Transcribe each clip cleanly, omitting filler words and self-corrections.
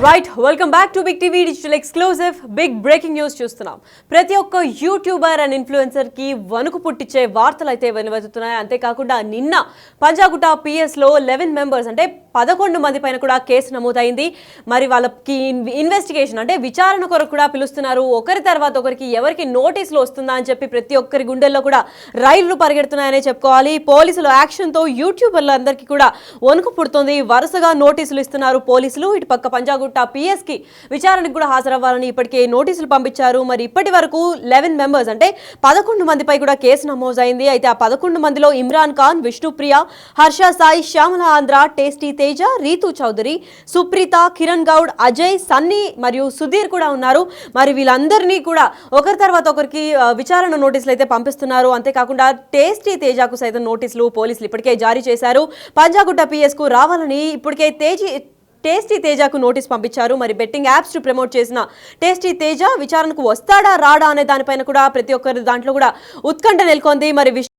Right welcome back to big TV digital exclusive big breaking news చూస్తున్నాం. ప్రతి ఒక్క YouTuber and influencer కి వణుకు పుట్టించే వార్తలు అయితే వెలువడుతున్నాయి. అంతేకాకుండా నిన్న పంజాగుట్ట పిఎస్ లో 11 మెంబర్స్ అంటే 11 మంది పైన కూడా కేసు నమోదైంది. మరి వాళ్ళకి ఇన్వెస్టిగేషన్ అంటే విచారణ కొరకు కూడా పిలుస్తున్నారు. ఒకరి తర్వాత ఒకరికి ఎవరికి నోటీసులు వస్తుందా అని చెప్పి ప్రతి ఒక్కరి గుండెల్లో కూడా రైళ్లు పరిగెడుతున్నాయనే చెప్పుకోవాలి. పోలీసుల యాక్షన్ తో యూట్యూబర్లు అందరికీ కూడా వణుకు పుడుతుంది. వరుసగా నోటీసులు ఇస్తున్నారు పోలీసులు. ఇటు పక్క పంజాగుట్ట పిఎస్ కి విచారణకు కూడా హాజరవ్వాలని ఇప్పటికే నోటీసులు పంపించారు. మరి ఇప్పటి వరకు 11 మెంబర్స్ అంటే 11 మందిపై కూడా కేసు నమోదైంది. అయితే ఆ 11 మందిలో ఇమ్రాన్ ఖాన్, విష్ణుప్రియ, హర్ష సాయి, శ్యామల ఆంధ్ర, టేస్టీ తేజ, రీతు చౌదరి, సుప్రీత, కిరణ్ గౌడ్, అజయ్, సన్నీ మరియు సుధీర్ కూడా ఉన్నారు. మరి వీళ్ళందరినీ కూడా ఒకరి తర్వాత ఒకరికి విచారణ నోటీసులు అయితే పంపిస్తున్నారు. అంతేకాకుండా టేస్టీ తేజకు సైతం నోటీసులు పోలీసులు ఇప్పటికే జారీ చేశారు. పంజాగుట్ట పిఎస్ కు రావాలని ఇప్పటికే టేస్టీ తేజకు నోటీస్ పంపించారు. మరి బెట్టింగ్ యాప్స్ ప్రమోట్ చేసిన టేస్టీ తేజ విచారణకు వస్తాడా రాడా అనే దానిపైన కూడా ప్రతి ఒక్కరి దాంట్లో కూడా ఉత్కంఠ నెలకొంది. మరి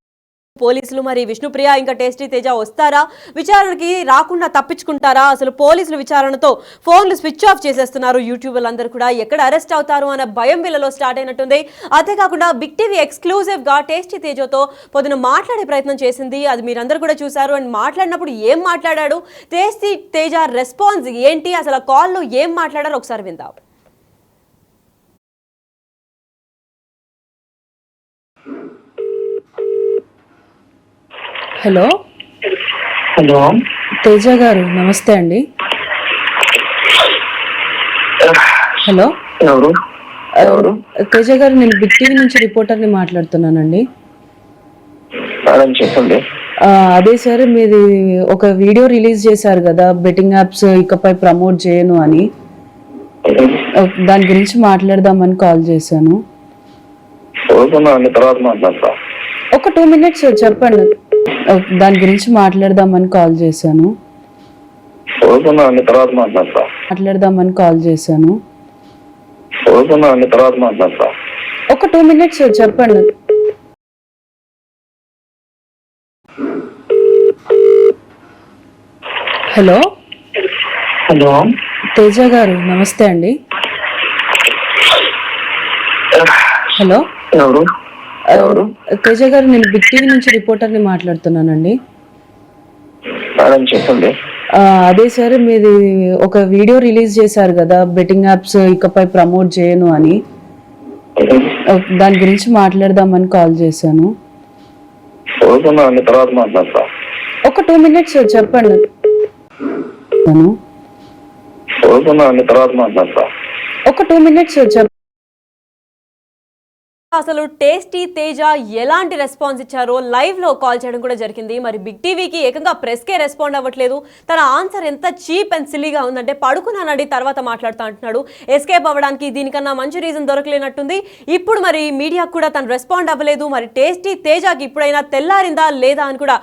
పోలీసులు మరి విష్ణుప్రియ ఇంకా టేస్టీ తేజ వస్తారా, విచారణకి రాకుండా తప్పించుకుంటారా, అసలు పోలీసులు విచారణతో ఫోన్లు స్విచ్ ఆఫ్ చేసేస్తున్నారు. యూట్యూబర్లు అందరూ కూడా ఎక్కడ అరెస్ట్ అవుతారు అనే భయం వీళ్ళలో స్టార్ట్ అయినట్టుంది. అంతేకాకుండా బిగ్ టీవీ ఎక్స్క్లూజివ్ గా టేస్టీ తేజతో పొద్దున మాట్లాడే ప్రయత్నం చేసింది. అది మీరందరూ కూడా చూశారు. అండ్ మాట్లాడినప్పుడు ఏం మాట్లాడాడు, టేస్టీ తేజ రెస్పాన్స్ ఏంటి, అసలు కాల్లో ఏం మాట్లాడారో ఒకసారి విందాం. హలో హలో తేజ గారు, నమస్తే అండి. హలో ఎవరు ఎవరు తేజ గారు, నేను బిగ్ టీవీ నుంచి రిపోర్టర్ని మాట్లాడుతున్నానండి. మేడం చెప్పండి. అదే సార్, మీది ఒక వీడియో రిలీజ్ చేశారు కదా, బెట్టింగ్ యాప్స్ ఇకపై ప్రమోట్ చేయను అని. దాని గురించి మాట్లాడదామని కాల్ చేశాను. తర్వాత మాట్లాడతా. ఒక 2 minutes చెప్పండి. దాని గురించి మాట్లాడదామని కాల్ చేశాను. తర్వాత మాట్లాడతా. మాట్లాడదామని కాల్ చేశాను. తర్వాత మాట్లాడతా. ఒక 2 minutes చెప్పండి. హలో హలో తేజ గారు, నమస్తే అండి. హలో ఎవరు ఎవరు తేజ గారు, నేను బిగ్ టీవీ నుంచి రిపోర్టర్ని మాట్లాడుతున్నానండి. మేడం చెప్పండి. అదే సార్, మీది ఒక వీడియో రిలీజ్ చేశారు కదా, బెట్టింగ్ యాప్స్ ఇకపై ప్రమోట్ చేయను అని. దాని గురించి మాట్లాడదామని కాల్ చేశాను. తర్వాత మాట్లాడతా. ఒక 2 minutes చెప్పండి. తర్వాత మాట్లాడతా. ఒక 2 minutes చెప్పండి. అసలు టేస్టీ తేజ ఎలాంటి రెస్పాన్స్ ఇచ్చారో లైవ్ లో కాల్ చేయడం కూడా జరిగింది. మరి బిగ్ టీవీకి ఏకంగా ప్రెస్ కే రెస్పాండ్ అవ్వట్లేదు. తన ఆన్సర్ ఎంత చీప్ అండ్ సిల్లీగా ఉందంటే, పడుకున్నానండి తర్వాత మాట్లాడుతూ అంటున్నాడు. ఎస్కేప్ అవ్వడానికి దీనికన్నా మంచి రీజన్ దొరకలేనట్టుంది. ఇప్పుడు మరి మీడియాకు కూడా తను రెస్పాండ్ అవ్వలేదు. మరి టేస్టీ తేజకి ఇప్పుడైనా తెల్లారిందా లేదా అని కూడా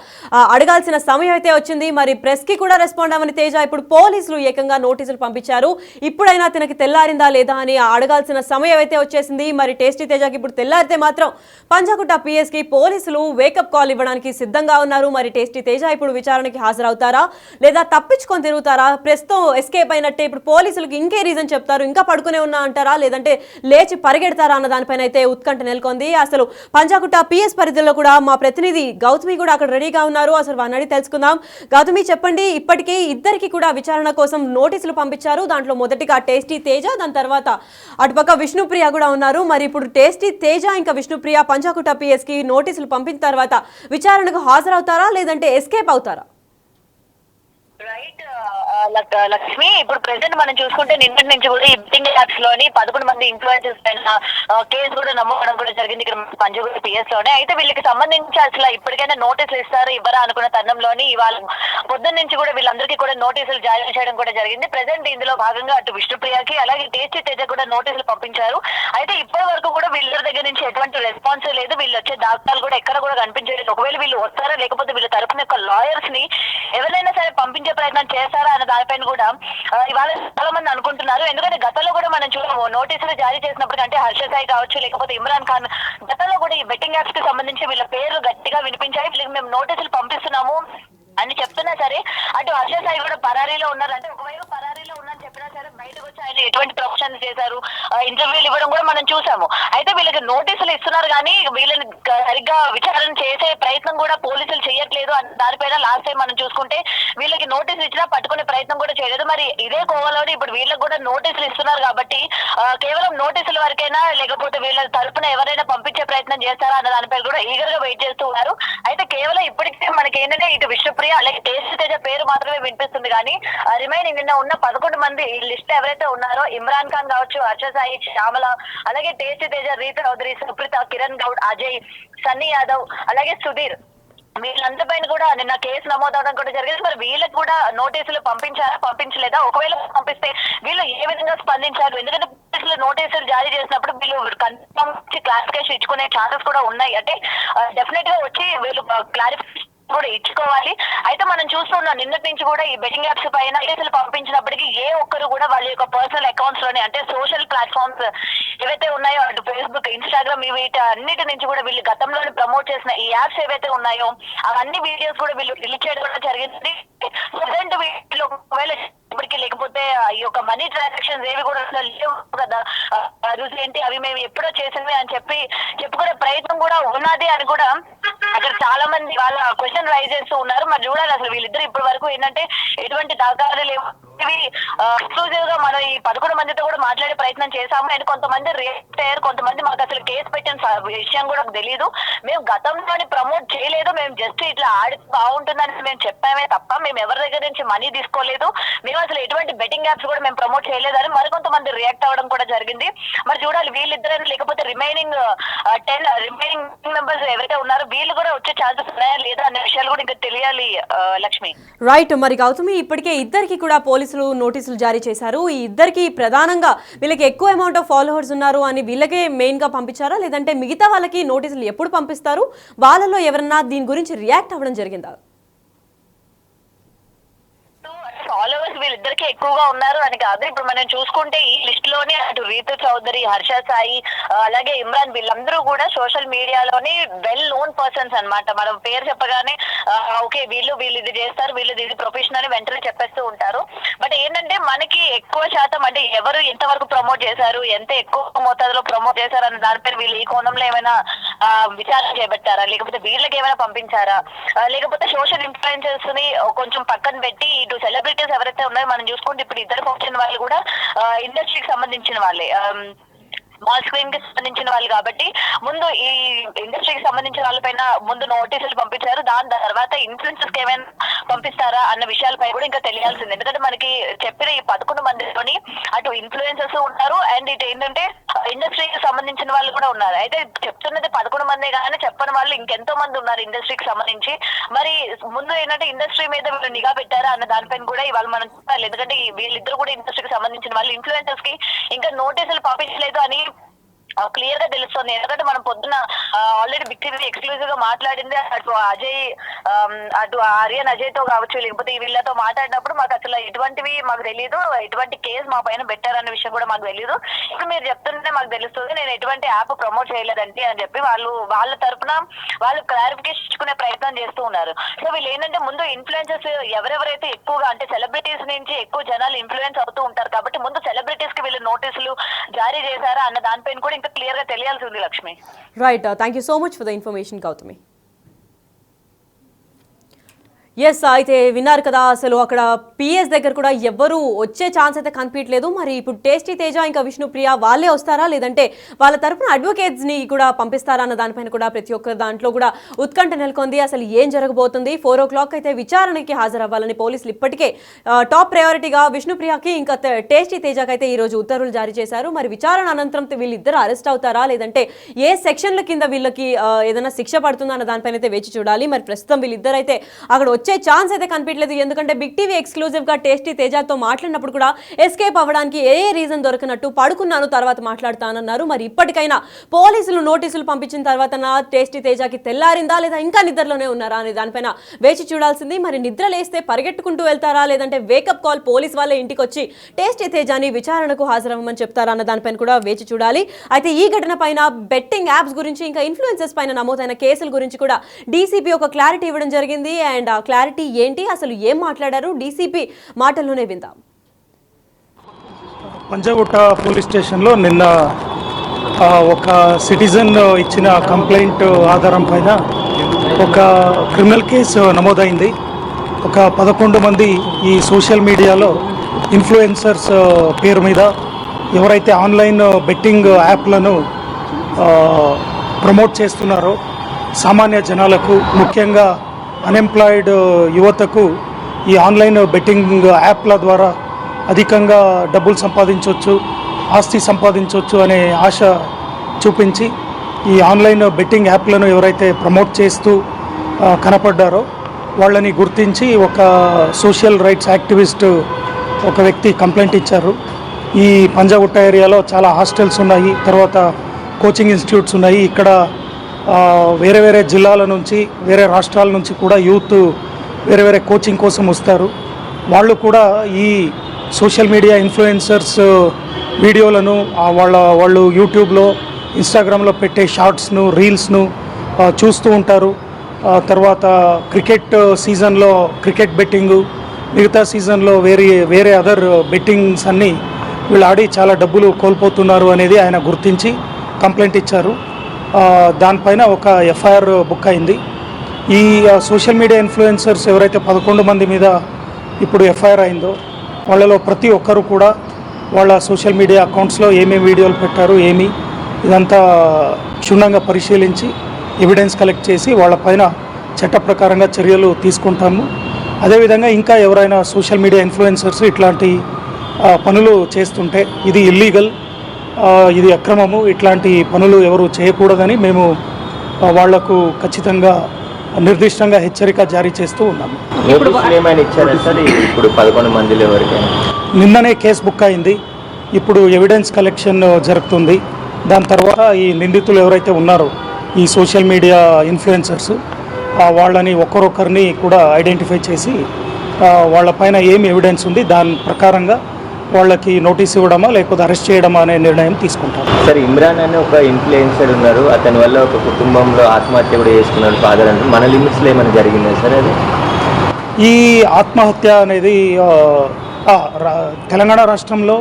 అడగాల్సిన సమయం అయితే వచ్చింది. మరి ప్రెస్ కి కూడా రెస్పాండ్ అవ్వని తేజ ఇప్పుడు పోలీసులు ఏకంగా నోటీసులు పంపించారు. ఇప్పుడైనా తనకి తెల్లారిందా లేదా అని అడగాల్సిన సమయం అయితే వచ్చేసింది. మరి టేస్టీ తేజకి ఇప్పుడు తెల్లారితే మాత్రం పంజాగుట్ట పిఎస్ కి పోలీసులు వేకప్ కాల్ ఇవ్వడానికి సిద్ధంగా ఉన్నారు. మరి టేస్టీ తేజ ఇప్పుడు విచారణకి హాజరవుతారా లేదా తప్పించుకొని తిరుగుతారా, ప్రస్తుతం ఎస్కేప్ అయినట్టే ఇప్పుడు పోలీసులకు ఇంకే రీజన్ చెప్తారు, ఇంకా పడుకునే ఉన్నా అంటారా, లేదంటే లేచి పరిగెడతారా అన్న దానిపైన అయితే ఉత్కంఠ నెలకొంది. అసలు పంజాగుట్ట పిఎస్ పరిధిలో కూడా మా ప్రతినిధి గౌతమి కూడా అక్కడ రెడీగా ఉన్నారు. అసలు వారిని అడిగి తెలుసుకుందాం. గౌతమి చెప్పండి, ఇప్పటికే ఇద్దరికి కూడా విచారణ కోసం నోటీసులు పంపించారు. దాంట్లో మొదటిగా టేస్టీ తేజ, దాని తర్వాత అటుపక్క విష్ణుప్రియ కూడా ఉన్నారు. మరి ఇప్పుడు టేస్టీ తేజ ఇంకా విష్ణుప్రియ పంజాగుట్ట పిఎస్ కి నోటీసులు పంపిన తర్వాత విచారణకు హాజరవుతారా లేదంటే ఎస్కేప్ అవుతారా? రైట్ లక్ష్మి, ఇప్పుడు ప్రెసెంట్ మనం చూసుకుంటే నిన్నటి నుంచి కూడా ఈ బెట్టింగ్ యాప్స్ లోని 11 మంది ఇన్ఫ్లుయెన్సర్స్ పైన కేసు కూడా నమోదడం కూడా జరిగింది ఇక్కడ పంజాగుట్ట పిఎస్ లోనే. అయితే వీళ్ళకి సంబంధించి అసలు ఇప్పటికైనా నోటీసులు ఇస్తారు ఇవ్వరా అనుకున్న తరుణంలోని ఇవాళ పొద్దున్న నుంచి కూడా వీళ్ళందరికీ కూడా నోటీసులు జారీ చేయడం కూడా జరిగింది. ప్రెసెంట్ ఇందులో భాగంగా అటు విష్ణుప్రియకి అలాగే టేస్టీ తేజ కూడా నోటీసులు పంపించారు. అయితే ఇప్పటి వరకు కూడా వీళ్ళ దగ్గర నుంచి ఎటువంటి రెస్పాన్స్ లేదు. వీళ్ళు వచ్చే దాఖలాలు కూడా ఎక్కడ కూడా కనిపించలేదు. ఒకవేళ వీళ్ళు వస్తారా లేకపోతే వీళ్ళ తరపున యొక్క లాయర్స్ ని ఎవరైనా సరే పంపించే ప్రయత్నం చేస్తారా అన్న దానిపైన కూడా ఇవాళ చాలా మంది అనుకుంటున్నారు. ఎందుకంటే గతంలో కూడా మనం చూడము నోటీసులు జారీ చేసినప్పుడు అంటే హర్ష సాయి కావచ్చు లేకపోతే ఇమ్రాన్ ఖాన్ గతంలో కూడా ఈ బెట్టింగ్ యాప్స్ కి సంబంధించి వీళ్ళ పేర్లు గట్టిగా వినిపించాయి. వీళ్ళకి మేము నోటీసులు పంపిస్తున్నాము అని చెప్తున్నా సరే అటు హర్ష సాయి కూడా పరారీలో ఉన్నారు. అంటే ఒకవైపు పరారీలో ఉన్నారని చెప్పినా సరే బయటకు వచ్చి ఆయన ఎటువంటి ప్రొఫెషన్ చేశారు, ఇంటర్వ్యూలు ఇవ్వడం కూడా మనం చూసాము. అయితే వీళ్ళకి నోటీసులు ఇస్తున్నారు కానీ వీళ్ళని సరిగ్గా విచారణ చేసే ప్రయత్నం కూడా పోలీసులు చేయట్లేదు. దానిపైన లాస్ట్ టైం మనం చూసుకుంటే వీళ్ళకి నోటీసులు ఇచ్చినా పట్టుకునే ప్రయత్నం కూడా చేయలేదు. మరి ఇదే కోవలోని ఇప్పుడు వీళ్ళకి కూడా నోటీసులు ఇస్తున్నారు కాబట్టి కేవలం నోటీసుల వరకైనా లేకపోతే వీళ్ళ తరపున ఎవరైనా పంపించే ప్రయత్నం చేస్తారా అన్న దానిపై కూడా ఈగర్ గా వెయిట్ చేస్తూ ఉన్నారు. అయితే కేవలం ఇప్పటికే మనకి ఏంటంటే ఇటు విష్ణుప్రియ అలాగే టేస్ట్ తేజ పేరు మాత్రమే వినిపిస్తుంది కానీ రిమైనింగ్ నిన్న ఉన్న 11 మంది ఈ లిస్ట్ ఎవరైతే ఉన్నారో ఇమ్రాన్ ఖాన్ కావచ్చు, హర్ష సాయి, శ్యామల, అలాగే టేస్ట్ తేజ, రీతు చౌదరి, సుప్రీత, కిరణ్ గౌడ్, అజయ్, సన్నీ యాదవ్, అలాగే సుధీర్, వీళ్ళందరి పైన కూడా నిన్న కేసు నమోదవడం కూడా జరిగింది. మరి వీళ్ళకి కూడా నోటీసులు పంపించారా, పంపించలేదా, ఒకవేళ పంపిస్తే వీళ్ళు ఏ విధంగా స్పందించారు? ఎందుకంటే పోలీసులు నోటీసులు జారీ చేసినప్పుడు వీళ్ళు కన్ఫర్మ్ క్లారిఫికేషన్ ఇచ్చుకునే ఛాన్సెస్ కూడా ఉన్నాయి. అంటే డెఫినెట్ గా వచ్చి వీళ్ళు క్లారిఫికేషన్ కూడా ఇచ్చుకోవాలి. అయితే మనం చూస్తున్నాం నిన్నటి నుంచి కూడా ఈ బెట్టింగ్ యాప్స్ పైన కేసులు పంపించినప్పటికీ ఏ ఒక్కరు కూడా వాళ్ళ యొక్క పర్సనల్ అకౌంట్స్ లోనే అంటే సోషల్ ప్లాట్ఫామ్స్ ఏవైతే ఉన్నాయో అటు ఫేస్బుక్, ఇన్స్టాగ్రామ్ వీటి అన్నిటి నుంచి కూడా వీళ్ళు గతంలోనే ప్రమోట్ చేసిన ఈ యాప్స్ ఏవైతే ఉన్నాయో అవన్నీ వీడియోస్ కూడా వీళ్ళు రిలీజ్ చేయడం కూడా జరిగింది. ప్రజెంట్ వీళ్ళు ఒకవేళ ఇప్పటికీ లేకపోతే ఈ యొక్క మనీ ట్రాన్సాక్షన్స్ ఏవి కూడా లేవు కదా, రుజువు ఏంటి అవి మేము ఎప్పుడో చేసినవి అని చెప్పి చెప్పుకునే ప్రయత్నం కూడా ఉన్నది అని కూడా అక్కడ చాలా మంది వాళ్ళ క్వశ్చన్ రైజ్ చేస్తూ ఉన్నారు. మరి చూడాలి అసలు వీళ్ళిద్దరు ఇప్పటి వరకు ఏంటంటే ఎటువంటి దాఖలాలు లేవు. ఎక్స్క్లూజివ్ గా మనం ఈ 11 మందితో కూడా మాట్లాడే ప్రయత్నం చేశాము. అండ్ కొంతమంది రియాక్ట్ అయ్యారు, కొంతమంది మాకు అసలు కేసు పెట్టిన విషయం కూడా తెలియదు, మేము గతంలోని ప్రమోట్ చేయలేదు, మేము జస్ట్ ఇట్లా ఆడితే బాగుంటుందని మేము చెప్పామే తప్ప మేము ఎవరి దగ్గర నుంచి మనీ తీసుకోలేదు, మేము అసలు ఎటువంటి బెట్టింగ్ యాప్స్ కూడా మేము ప్రమోట్ చేయలేదని మరికొంతమంది రియాక్ట్ అవ్వడం కూడా జరిగింది. మరి చూడాలి వీళ్ళిద్దరైనా లేకపోతే రిమైనింగ్ 10 మెంబర్స్ ఎవరైతే ఉన్నారో వీళ్ళు కూడా వచ్చే ఛాన్సెస్ ఉన్నాయా లేదా అనే విషయాలు కూడా ఇంకా తెలియాలి లక్ష్మి. రైట్. మరి గౌతమి, ఇప్పటికే ఇద్దరికి కూడా పోలీసులు నోటీసులు జారీ చేశారు. ఈ ఇద్దరికి ప్రధానంగా వీళ్ళకి ఎక్కువ అమౌంట్ ఆఫ్ ఫాలోవర్స్ ఉన్నారు అని వీళ్ళకే మెయిన్ గా పంపించారా, లేదంటే మిగతా వాళ్ళకి నోటీసులు ఎప్పుడు పంపిస్తారు, వాళ్ళలో ఎవరన్నా దీని గురించి రియాక్ట్ అవ్వడం జరిగిందా? ఫాలోవర్స్ వీళ్ళిద్దరికి ఎక్కువగా ఉన్నారు అని కాదు. ఇప్పుడు మనం చూసుకుంటే ఈ లిస్ట్ లోనే అటు రీతు చౌదరి, హర్ష సాయి, అలాగే ఇమ్రాన్ వీళ్ళందరూ కూడా సోషల్ మీడియాలోని వెల్ నోన్ పర్సన్స్ అన్నమాట. మనం పేరు చెప్పగానే ఓకే వీళ్ళు ఇది చేస్తారు, వీళ్ళు ఇది ప్రొఫెషన్ అని వెంటనే చెప్పేస్తూ ఉంటారు. బట్ ఏంటంటే మనకి ఎక్కువ శాతం అంటే ఎవరు ఎంతవరకు ప్రమోట్ చేశారు, ఎంత ఎక్కువ మోతాదులో ప్రమోట్ చేశారు అన్న దానిపైన వీళ్ళు ఈ కోణంలో ఏమైనా విచారణ చేపట్టారా, లేకపోతే వీళ్ళకి ఏమైనా పంపించారా, లేకపోతే సోషల్ ఇన్ఫ్లుయెన్సర్స్ ని కొంచెం పక్కన పెట్టి ఇటు సెలబ్రిటీస్ ఎవరైతే ఉన్నాయో మనం చూసుకుంటే ఇప్పుడు ఇద్దరు వచ్చిన వాళ్ళు కూడా ఇండస్ట్రీకి సంబంధించిన వాళ్ళే, స్మాల్ స్క్రీన్ కి సంబంధించిన వాళ్ళు కాబట్టి ముందు ఈ ఇండస్ట్రీకి సంబంధించిన వాళ్ళపైన ముందు నోటీసులు పంపించారు. దాని తర్వాత ఇన్ఫ్లుయెన్సర్స్ కి ఏమైనా పంపిస్తారా అన్న విషయాలపై కూడా ఇంకా తెలియాల్సింది. ఎందుకంటే మనకి చెప్పిన ఈ 11 మందిలోని అటు ఇన్ఫ్లుయెన్సర్స్ ఉన్నారు అండ్ ఇటు ఏంటంటే ఇండస్ట్రీకి సంబంధించిన వాళ్ళు కూడా ఉన్నారు. అయితే చెప్తున్నది 11 మందే కానీ చెప్పని వాళ్ళు ఇంకెంతో మంది ఉన్నారు ఇండస్ట్రీకి సంబంధించి. మరి ముందు ఏంటంటే ఇండస్ట్రీ మీద వీళ్ళు నిఘా పెట్టారా అన్న దానిపైన కూడా ఇవాళ మనం చూడాలి. ఎందుకంటే వీళ్ళిద్దరు కూడా ఇండస్ట్రీకి సంబంధించిన వాళ్ళు ఇన్ఫ్లుయెన్సర్స్ కి ఇంకా నోటీసులు పంపించలేదు అని క్లియర్ గా తెలుస్తుంది. ఎందుకంటే మనం పొద్దున ఆల్రెడీ బిగ్ టీవీ ఎక్స్క్లూజివ్ గా మాట్లాడింది అటు అజయ్, అటు ఆర్యన్ అజయ్ తో కావచ్చు లేకపోతే వీళ్ళతో మాట్లాడినప్పుడు మాకు అసలు ఎటువంటివి మాకు తెలియదు, ఎటువంటి కేసు మా పైన పెట్టారన్న విషయం కూడా మాకు తెలియదు. ఇప్పుడు మీరు చెప్తుంటే మాకు తెలుస్తుంది నేను ఎటువంటి యాప్ ప్రమోట్ చేయలేదండి అని చెప్పి వాళ్ళ తరఫున వాళ్ళు క్లారిఫికేషన్ ఇచ్చుకునే ప్రయత్నం చేస్తూ ఉన్నారు. సో వీళ్ళు ఏంటంటే ముందు ఇన్ఫ్లుయెన్సర్స్ ఎవరెవరైతే ఎక్కువగా అంటే సెలబ్రిటీస్ నుంచి ఎక్కువ జనాలు ఇన్ఫ్లుయెన్స్ అవుతూ ఉంటారు కాబట్టి ముందు సెలబ్రిటీస్ కి వీళ్ళు నోటీసులు జారీ చేశారా అన్న దానిపైన కూడా ఇంకా క్లియర్ గా తెలియాల్సి ఉంది Lakshmi. Right. Thank you so much for the information Gautami. Yes, అయితే విన్నారు కదా, అసలు అక్కడ పిఎస్ దగ్గర కూడా ఎవ్వరూ వచ్చే ఛాన్స్ అయితే కనిపించలేదు. మరి ఇప్పుడు టేస్టీ తేజ ఇంకా విష్ణుప్రియ వాళ్ళే వస్తారా, లేదంటే వాళ్ళ తరఫున అడ్వకేట్స్ని కూడా పంపిస్తారా అన్న దానిపైన కూడా ప్రతి ఒక్క దాంట్లో కూడా ఉత్కంఠ నెలకొంది. అసలు ఏం జరగబోతుంది? 4 o'clock అయితే విచారణకి హాజరవ్వాలని పోలీసులు ఇప్పటికే టాప్ ప్రయారిటీగా విష్ణుప్రియకి ఇంకా టేస్టీ తేజకి అయితే ఈరోజు ఉత్తర్వులు జారీ చేశారు. మరి విచారణ అనంతరం వీళ్ళిద్దరు అరెస్ట్ అవుతారా, లేదంటే ఏ సెక్షన్ల కింద వీళ్ళకి ఏదైనా శిక్ష పడుతుందా అన్న దానిపైన అయితే వేచి చూడాలి. మరి ప్రస్తుతం వీళ్ళిద్దరు అయితే అక్కడ వచ్చే ఛాన్స్ అయితే కనిపించలేదు. ఎందుకంటే బిగ్ టీవీ ఎక్స్క్లూజివ్ గా టేస్టీ తేజతో మాట్లాడినప్పుడు కూడా ఎస్కేప్ అవ్వడానికి ఏ రీజన్ దొరకనట్టు పడుకున్నాను తర్వాత మాట్లాడతానన్నారు. మరి ఇప్పటికైనా పోలీసులు నోటీసులు పంపించిన తర్వాత టేస్టీ తేజకి తెల్లారిందా లేదా ఇంకా నిద్రలోనే ఉన్నారా అనే దానిపైన వేచి చూడాల్సింది. మరి నిద్ర లేస్తే పరిగెట్టుకుంటూ వెళ్తారా, లేదంటే వేకప్ కాల్ పోలీస్ వాళ్ళే ఇంటికి వచ్చి టేస్టీ తేజాని విచారణకు హాజరవ్వమని చెప్తారా అన్న దానిపైన కూడా వేచి చూడాలి. అయితే ఈ ఘటన పైన బెట్టింగ్ యాప్స్ గురించి ఇంకా ఇన్ఫ్లుయెన్సర్స్ పైన నమోదైన కేసుల గురించి కూడా డీసీపీ ఒక క్లారిటీ ఇవ్వడం జరిగింది. అండ్ ఆ క్లారిటీ ఏంటి, అసలు ఏం మాట్లాడారు, డీసీపీ మాటల్లోనే విందాం. పంజాగుట్ట పోలీస్ స్టేషన్లో నిన్న ఒక సిటిజన్ ఇచ్చిన కంప్లైంట్ ఆధారం పైన ఒక క్రిమినల్ కేసు నమోదైంది. ఒక 11 మంది ఈ సోషల్ మీడియాలో ఇన్ఫ్లుయెన్సర్స్ పేరు మీద ఎవరైతే ఆన్లైన్ బెట్టింగ్ యాప్లను ప్రమోట్ చేస్తున్నారో సామాన్య జనాలకు, ముఖ్యంగా అన్ఎంప్లాయిడ్ యువతకు ఈ ఆన్లైన్ బెట్టింగ్ యాప్ల ద్వారా అధికంగా డబ్బులు సంపాదించవచ్చు, ఆస్తి సంపాదించవచ్చు అనే ఆశ చూపించి ఈ ఆన్లైన్ బెట్టింగ్ యాప్లను ఎవరైతే ప్రమోట్ చేస్తూ కనపడ్డారో వాళ్ళని గుర్తించి ఒక సోషల్ రైట్స్ యాక్టివిస్ట్ ఒక వ్యక్తి కంప్లైంట్ ఇచ్చారు. ఈ పంజాగుట్ట ఏరియాలో చాలా హాస్టల్స్ ఉన్నాయి, తర్వాత కోచింగ్ ఇన్స్టిట్యూట్స్ ఉన్నాయి. ఇక్కడ వేరే వేరే జిల్లాల నుంచి, వేరే రాష్ట్రాల నుంచి కూడా యూత్ వేరే వేరే కోచింగ్ కోసం వస్తారు. వాళ్ళు కూడా ఈ సోషల్ మీడియా ఇన్ఫ్లుయెన్సర్స్ వీడియోలను వాళ్ళు యూట్యూబ్లో, ఇన్స్టాగ్రామ్లో పెట్టే షార్ట్స్ను, రీల్స్ను చూస్తూ ఉంటారు. తర్వాత క్రికెట్ సీజన్లో క్రికెట్ బెట్టింగు, మిగతా సీజన్లో వేరే అదర్ బెట్టింగ్స్ అన్నీ వీళ్ళు ఆడి చాలా డబ్బులు కోల్పోతున్నారు అనేది ఆయన గుర్తించి కంప్లైంట్ ఇచ్చారు. దానిపైన ఒక ఎఫ్ఐఆర్ బుక్ అయింది. ఈ సోషల్ మీడియా ఇన్ఫ్లుయెన్సర్స్ ఎవరైతే 11 మంది మీద ఇప్పుడు ఎఫ్ఐఆర్ అయిందో వాళ్ళలో ప్రతి ఒక్కరు కూడా వాళ్ళ సోషల్ మీడియా అకౌంట్స్లో ఏమేమి వీడియోలు పెట్టారు, ఇదంతా క్షుణ్ణంగా పరిశీలించి ఎవిడెన్స్ కలెక్ట్ చేసి వాళ్ళపైన చట్ట ప్రకారంగా చర్యలు తీసుకుంటాము. అదేవిధంగా ఇంకా ఎవరైనా సోషల్ మీడియా ఇన్ఫ్లుయెన్సర్స్ ఇట్లాంటి పనులు చేస్తుంటే ఇది ఇల్లీగల్, ఇది అక్రమము, ఇట్లాంటి పనులు ఎవరు చేయకూడదని మేము వాళ్లకు ఖచ్చితంగా నిర్దిష్టంగా హెచ్చరిక జారీ చేస్తూ ఉన్నాము. నిన్ననే కేసు బుక్ అయింది. ఇప్పుడు ఎవిడెన్స్ కలెక్షన్ జరుగుతుంది. దాని తర్వాత ఈ నిందితులు ఎవరైతే ఉన్నారో ఈ సోషల్ మీడియా ఇన్ఫ్లుయెన్సర్స్ వాళ్ళని ఒక్కరొక్కరిని కూడా ఐడెంటిఫై చేసి వాళ్ళపైన ఏం ఎవిడెన్స్ ఉంది దాని ప్రకారంగా వాళ్ళకి నోటీస్ ఇవ్వడమా లేకపోతే అరెస్ట్ చేయడమా అనే నిర్ణయం తీసుకుంటారు. సార్, ఇమ్రాన్ అనే ఒక ఇన్ఫ్లుయెన్సర్ ఉన్నారు, అతని వల్ల ఒక కుటుంబంలో ఆత్మహత్య కూడా చేసుకున్నాడు ఫాదర్ అంటే, మన లిమిట్స్లో ఏమైనా జరిగిందా సార్? అది ఈ ఆత్మహత్య అనేది తెలంగాణ రాష్ట్రంలో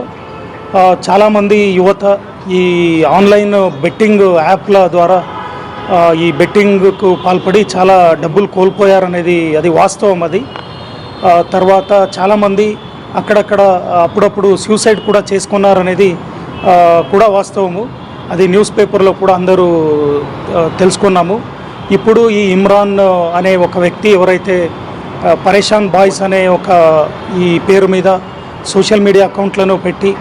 చాలామంది యువత ఈ ఆన్లైన్ బెట్టింగ్ యాప్ల ద్వారా ఈ బెట్టింగ్కు పాల్పడి చాలా డబ్బులు కోల్పోయారనేది అది వాస్తవం. అది తర్వాత చాలామంది అక్కడక్కడ అప్పుడప్పుడు సూసైడ్ కూడా చేసుకున్నారనేది కూడా వాస్తవము. అది న్యూస్ పేపర్లో కూడా అందరూ తెలుసుకున్నాము. ఇప్పుడు ఈ ఇమ్రాన్ అనే ఒక వ్యక్తి ఎవరైతే పరేషాన్ బాయ్స్ అనే ఒక ఈ పేరు మీద సోషల్ మీడియా అకౌంట్లను పెట్టి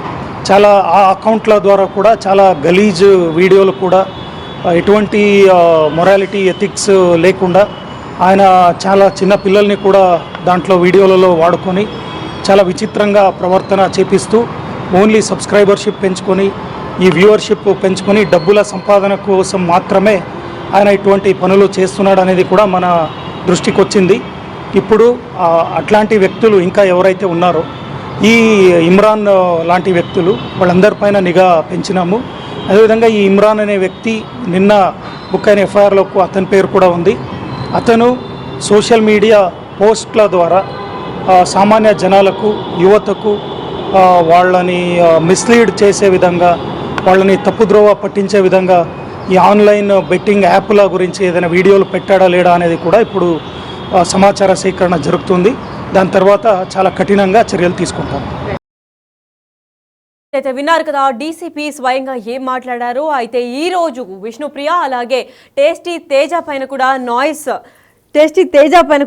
చాలా ఆ అకౌంట్ల ద్వారా కూడా చాలా గలీజ్ వీడియోలు కూడా ఎటువంటి మొరాలిటీ ఎథిక్స్ లేకుండా ఆయన చాలా చిన్న పిల్లల్ని కూడా దాంట్లో వీడియోలలో వాడుకొని చాలా విచిత్రంగా ప్రవర్తన చేపిస్తూ ఓన్లీ సబ్స్క్రైబర్షిప్ పెంచుకొని ఈ వ్యూవర్షిప్ పెంచుకొని డబ్బుల సంపాదన కోసం మాత్రమే ఆయన ఇటువంటి పనులు చేస్తున్నాడు అనేది కూడా మన దృష్టికి వచ్చింది. ఇప్పుడు అట్లాంటి వ్యక్తులు ఇంకా ఎవరైతే ఉన్నారో ఈ ఇమ్రాన్ లాంటి వ్యక్తులు వాళ్ళందరిపైన నిఘా పెంచినాము. అదేవిధంగా ఈ ఇమ్రాన్ అనే వ్యక్తి నిన్న బుక్ అయిన ఎఫ్ఐఆర్లో అతని పేరు కూడా ఉంది. అతను సోషల్ మీడియా పోస్ట్ల ద్వారా సామాన్య జనాలకు, యువతకు వాళ్ళని మిస్లీడ్ చేసే విధంగా, వాళ్ళని తప్పుద్రోవ పట్టించే విధంగా ఈ ఆన్లైన్ బెట్టింగ్ యాప్ల గురించి ఏదైనా వీడియోలు పెట్టాడా లేడా అనేది కూడా ఇప్పుడు సమాచార సేకరణ జరుగుతుంది. దాని తర్వాత చాలా కఠినంగా చర్యలు తీసుకుంటాం. అయితే విన్నారు కదా డీసీపీ స్వయంగా ఏం మాట్లాడారు. అయితే ఈ రోజు విష్ణుప్రియ అలాగే టేస్టీ తేజ పైన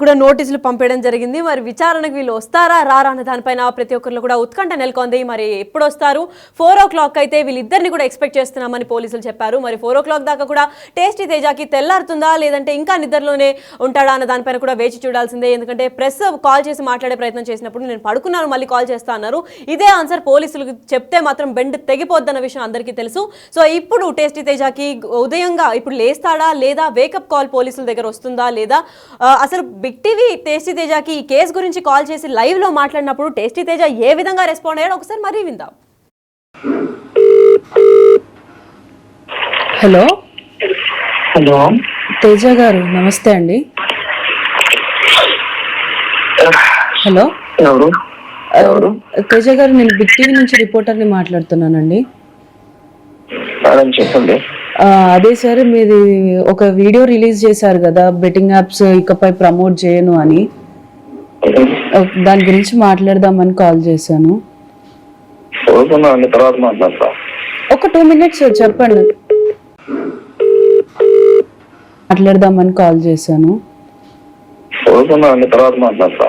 కూడా నోటీసులు పంపేయడం జరిగింది. మరి విచారణకు వీళ్ళు వస్తారా రారా అన్న దానిపైన ప్రతి ఒక్కరిలో కూడా ఉత్కంఠ నెలకొంది. మరి ఎప్పుడు వస్తారు? 4 o'clock అయితే వీళ్ళిద్దరిని కూడా ఎక్స్పెక్ట్ చేస్తున్నామని పోలీసులు చెప్పారు. మరి 4 o'clock దాకా కూడా టేస్టీ తేజకి తెల్లారుతుందా లేదంటే ఇంకా నిద్రలోనే ఉంటాడా అన్న దానిపైన కూడా వేచి చూడాల్సిందే. ఎందుకంటే ప్రెస్ కాల్ చేసి మాట్లాడే ప్రయత్నం చేసినప్పుడు నేను పడుకున్నాను మళ్ళీ కాల్ చేస్తా అన్నారు. ఇదే ఆన్సర్ పోలీసులకు చెప్తే మాత్రం బెండ్ తెగిపోద్దన్న విషయం అందరికీ తెలుసు. సో ఇప్పుడు టేస్టీ తేజకి ఉదయంగా ఇప్పుడు లేస్తాడా లేదా వేకప్ కాల్ పోలీసుల దగ్గర వస్తుందా లేదా అసలు బిగ్ టీవీ టేస్టీ తేజకి ఈ కేసు గురించి కాల్ చేసి లైవ్ లో మాట్లాడినప్పుడు టేస్టీ తేజ ఏ విధంగా రెస్పాండ్ అయ్యాడో ఒకసారి మరీ విందాం. హలో హలో తేజ గారు, నమస్తే అండి. హలో, ఎవరు? ఎవరు? తేజ గారు, నేను బిగ్ టీవీ నుంచి రిపోర్టర్ని మాట్లాడుతున్నానండి. మేడం చెప్పండి. అదే సార్, మీది ఒక వీడియో రిలీజ్ చేశారు కదా, బెట్టింగ్ యాప్స్ ఇకపై ప్రమోట్ చేయను అని. దాని గురించి మాట్లాడదామని కాల్ చేశాను. చదువుకున్నాను, తర్వాత మాట్లాడతా. ఒక 2 minutes చెప్పండి. మాట్లాడదామని కాల్ చేశాను. చదువుకున్నాను, తర్వాత మాట్లాడతా.